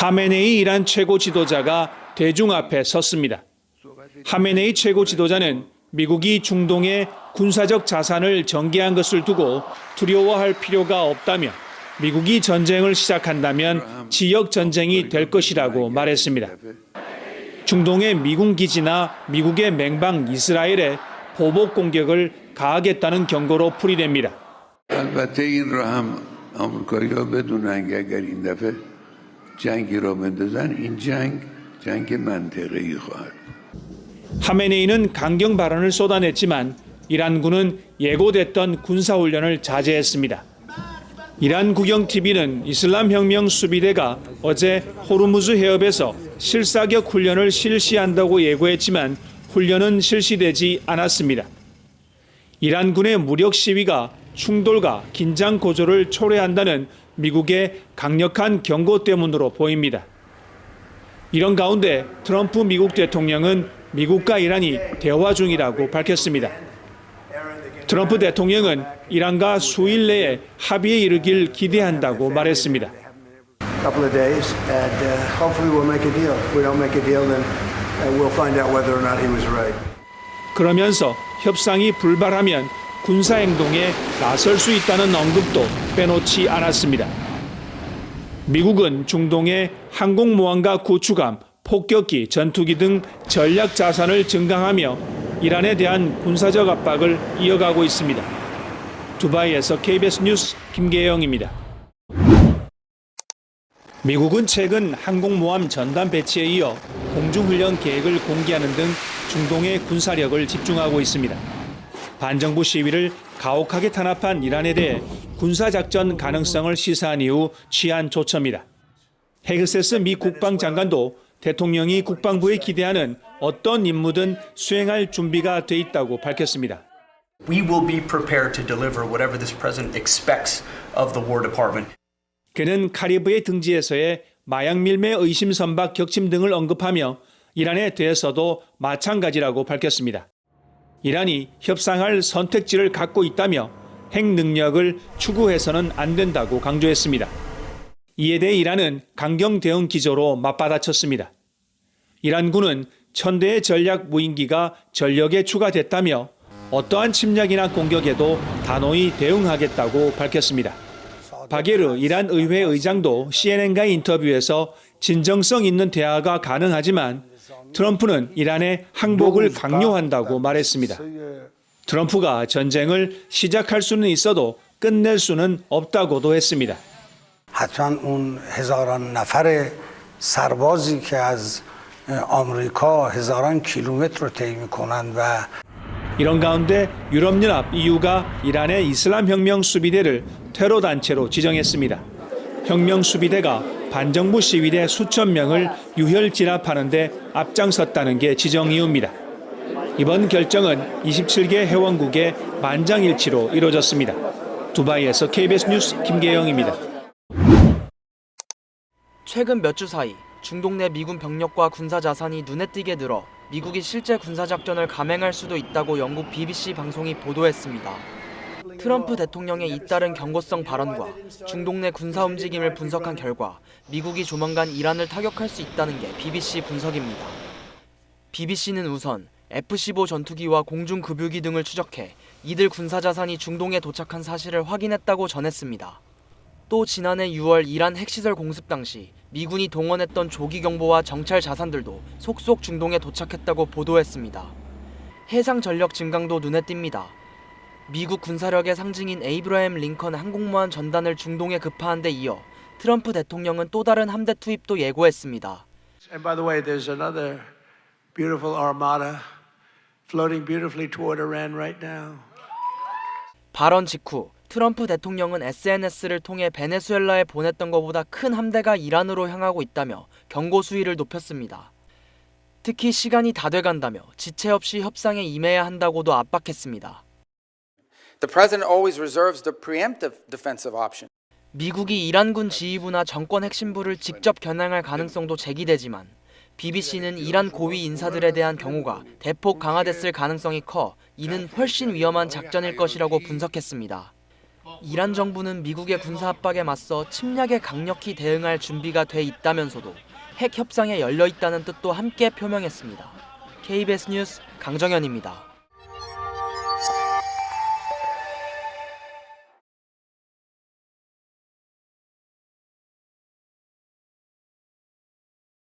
하메네이 이란 최고 지도자가 대중 앞에 섰습니다. 하메네이 최고 지도자는 미국이 중동의 군사적 자산을 전개한 것을 두고 두려워할 필요가 없다며 미국이 전쟁을 시작한다면 지역 전쟁이 될 것이라고 말했습니다. 중동의 미군 기지나 미국의 맹방 이스라엘에 보복 공격을 가하겠다는 경고로 풀이됩니다. البته این را هم آمریکایی‌ها بدونن که اگر این دفعه جنگی را بندازن این جنگ منطقه‌ای خواهد. 하메네이는 강경 발언을 쏟아냈지만 이란군은 예고됐던 군사훈련을 자제했습니다. 이란 국영 TV는 이슬람혁명 수비대가 어제 호르무즈 해협에서 실사격 훈련을 실시한다고 예고했지만 훈련은 실시되지 않았습니다. 이란군의 무력 시위가 충돌과 긴장 고조를 초래한다는 미국의 강력한 경고 때문으로 보입니다. 이런 가운데 트럼프 미국 대통령은 미국과 이란이 대화 중이라고 밝혔습니다. 트럼프 대통령은 이란과 수일 내에 합의에 이르길 기대한다고 말했습니다. couple of days, and hopefully we'll make a deal. If we don't make a deal, then we'll find out whether or not he was right. 그러면서 협상이 불발하면 군사행동에 나설 수 있다는 언급도 빼놓지 않았습니다. 미국은 중동의 항공모함과 구축함, 폭격기, 전투기 등 전략 자산을 증강하며 이란에 대한 군사적 압박을 이어가고 있습니다. 두바이에서 KBS 뉴스 김계영입니다. 미국은 최근 항공모함 전단 배치에 이어 공중훈련 계획을 공개하는 등 중동의 군사력을 집중하고 있습니다. 반정부 시위를 가혹하게 탄압한 이란에 대해 군사작전 가능성을 시사한 이후 취한 조처입니다. 헤그세스 미 국방장관도 대통령이 국방부에 기대하는 어떤 임무든 수행할 준비가 돼 있다고 밝혔습니다. We will be prepared to deliver whatever this president expects of the War Department. 그는 카리브해 등지에서의 마약 밀매 의심 선박 격침 등을 언급하며 이란에 대해서도 마찬가지라고 밝혔습니다. 이란이 협상할 선택지를 갖고 있다며 핵 능력을 추구해서는 안 된다고 강조했습니다. 이에 대해 이란은 강경 대응 기조로 맞받아쳤습니다. 이란군은 1000대의 전략 무인기가 전력에 추가됐다며 어떠한 침략이나 공격에도 단호히 대응하겠다고 밝혔습니다. 바게르 이란 의회 의장도 CNN과의 인터뷰에서 진정성 있는 대화가 가능하지만 트럼프는 이란의 항복을 강요한다고 말했습니다. 트럼프가 전쟁을 시작할 수는 있어도 끝낼 수는 없다고도 했습니다. حتما اون هزاران نفر سربازی که از آمریکا هزاران کیلومتر رو طی می‌کنند و 이런 가운데 유럽연합 EU가 이란의 이슬람혁명 수비대를 테러 단체로 지정했습니다. 혁명 수비대가 반정부 시위대 수천 명을 유혈 진압하는 데 앞장섰다는 게 지정 이유입니다. 이번 결정은 27개 회원국의 만장일치로 이루어졌습니다. 두바이에서 KBS 뉴스 김계영입니다. 최근 몇 주 사이 중동 내 미군 병력과 군사 자산이 눈에 띄게 늘어 미국이 실제 군사작전을 감행할 수도 있다고 영국 BBC 방송이 보도했습니다. 트럼프 대통령의 잇따른 경고성 발언과 중동 내 군사 움직임을 분석한 결과 미국이 조만간 이란을 타격할 수 있다는 게 BBC 분석입니다. BBC는 우선 F-15 전투기와 공중급유기 등을 추적해 이들 군사자산이 중동에 도착한 사실을 확인했다고 전했습니다. 또 지난해 6월 이란 핵시설 공습 당시 미군이 동원했던 조기경보와 정찰 자산들도 속속 중동에 도착했다고 보도했습니다. 해상 전력 증강도 눈에 띕니다. 미국 군사력의 상징인 에이브러햄 링컨 항공모함 전단을 중동에 급파한 데 이어 트럼프 대통령은 또 다른 함대 투입도 예고했습니다. And by the way, there's another beautiful armada floating beautifully toward Iran right now. 발언 직후 트럼프 대통령은 SNS를 통해 베네수엘라에 보냈던 것보다 큰 함대가 이란으로 향하고 있다며 경고 수위를 높였습니다. 특히 시간이 다 돼간다며 지체 없이 협상에 임해야 한다고도 압박했습니다. The president always reserves the preemptive defensive option. 미국이 이란군 지휘부나 정권 핵심부를 직접 겨냥할 가능성도 제기되지만 BBC는 이란 고위 인사들에 대한 경호가 대폭 강화됐을 가능성이 커 이는 훨씬 위험한 작전일 것이라고 분석했습니다. 이란 정부는 미국의 군사 압박에 맞서 침략에 강력히 대응할 준비가 돼 있다면서도 핵 협상에 열려 있다는 뜻도 함께 표명했습니다. KBS 뉴스 강정현입니다.